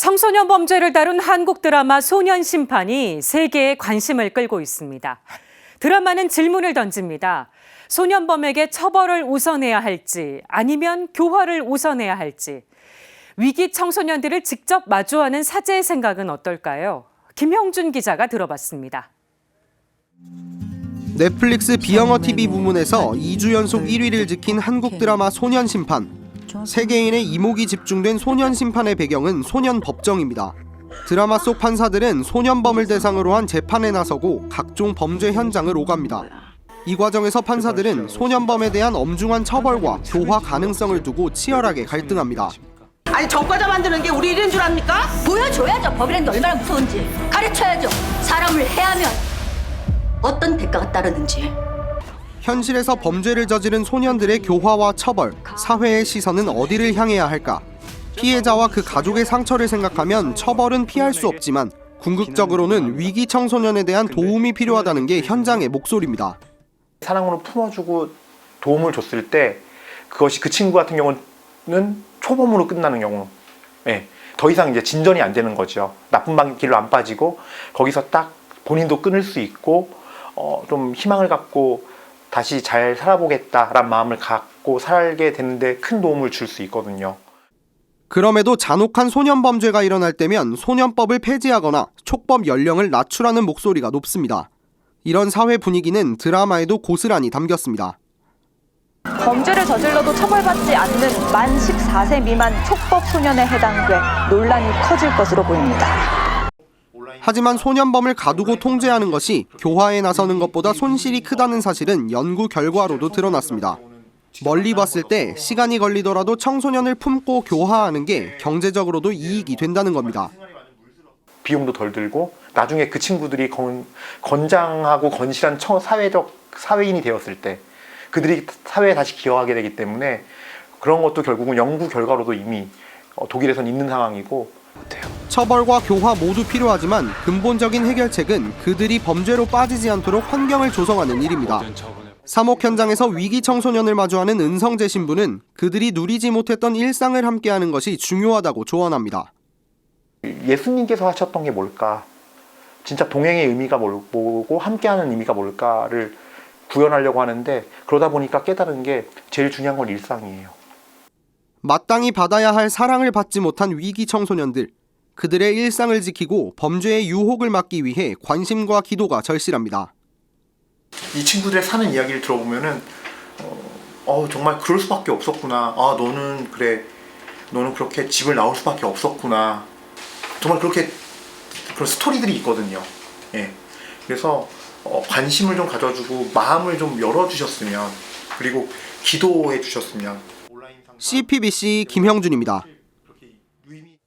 청소년 범죄를 다룬 한국 드라마 소년심판이 세계의 관심을 끌고 있습니다. 드라마는 질문을 던집니다. 소년범에게 처벌을 우선해야 할지 아니면 교화를 우선해야 할지. 위기 청소년들을 직접 마주하는 사제의 생각은 어떨까요? 김형준 기자가 들어봤습니다. 넷플릭스 비영어 TV 부문에서 2주 연속 1위를 지킨 한국 드라마 소년심판. 세계인의 이목이 집중된 소년심판의 배경은 소년법정입니다. 드라마 속 판사들은 소년범을 대상으로 한 재판에 나서고 각종 범죄 현장을 오갑니다. 이 과정에서 판사들은 소년범에 대한 엄중한 처벌과 교화 가능성을 두고 치열하게 갈등합니다. 아니 전과자 만드는 게 우리 일인 줄 압니까? 보여줘야죠. 법이란 게 얼마나 무서운지. 가르쳐야죠. 사람을 해하면 어떤 대가가 따르는지. 현실에서 범죄를 저지른 소년들의 교화와 처벌, 사회의 시선은 어디를 향해야 할까? 피해자와 그 가족의 상처를 생각하면 처벌은 피할 수 없지만 궁극적으로는 위기 청소년에 대한 도움이 필요하다는 게 현장의 목소리입니다. 사랑으로 품어주고 도움을 줬을 때 그것이 그 친구 같은 경우는 초범으로 끝나는 경우, 더 이상 이제 진전이 안 되는 거죠. 나쁜 길로 안 빠지고 거기서 딱 본인도 끊을 수 있고 좀 희망을 갖고 다시 잘 살아보겠다라는 마음을 갖고 살게 되는데 큰 도움을 줄 수 있거든요. 그럼에도 잔혹한 소년범죄가 일어날 때면 소년법을 폐지하거나 촉법 연령을 낮추라는 목소리가 높습니다. 이런 사회 분위기는 드라마에도 고스란히 담겼습니다. 범죄를 저질러도 처벌받지 않는 만 14세 미만 촉법 소년에 해당돼 논란이 커질 것으로 보입니다. 하지만 소년범을 가두고 통제하는 것이 교화에 나서는 것보다 손실이 크다는 사실은 연구 결과로도 드러났습니다. 멀리 봤을 때 시간이 걸리더라도 청소년을 품고 교화하는 게 경제적으로도 이익이 된다는 겁니다. 비용도 덜 들고 나중에 그 친구들이 건장하고 건실한 사회인이 되었을 때 그들이 사회에 다시 기여하게 되기 때문에 그런 것도 결국은 연구 결과로도 이미 독일에선 있는 상황이고 처벌과 교화 모두 필요하지만 근본적인 해결책은 그들이 범죄로 빠지지 않도록 환경을 조성하는 일입니다. 사목 현장에서 위기 청소년을 마주하는 은성재 신부는 그들이 누리지 못했던 일상을 함께하는 것이 중요하다고 조언합니다. 예수님께서 하셨던 게 뭘까? 진짜 동행의 의미가 뭐고 함께하는 의미가 뭘까를 구현하려고 하는데 그러다 보니까 깨달은 게 제일 중요한 건 일상이에요. 마땅히 받아야 할 사랑을 받지 못한 위기 청소년들. 그들의 일상을 지키고 범죄의 유혹을 막기 위해 관심과 기도가 절실합니다. 이 친구들의 사는 이야기를 들어보면은 정말 그럴 수밖에 없었구나. 너는 그렇게 집을 나올 수밖에 없었구나. 정말 그렇게 그런 스토리들이 있거든요. 그래서 관심을 좀 가져주고 마음을 좀 열어주셨으면 그리고 기도해 주셨으면. CPBC 김형준입니다.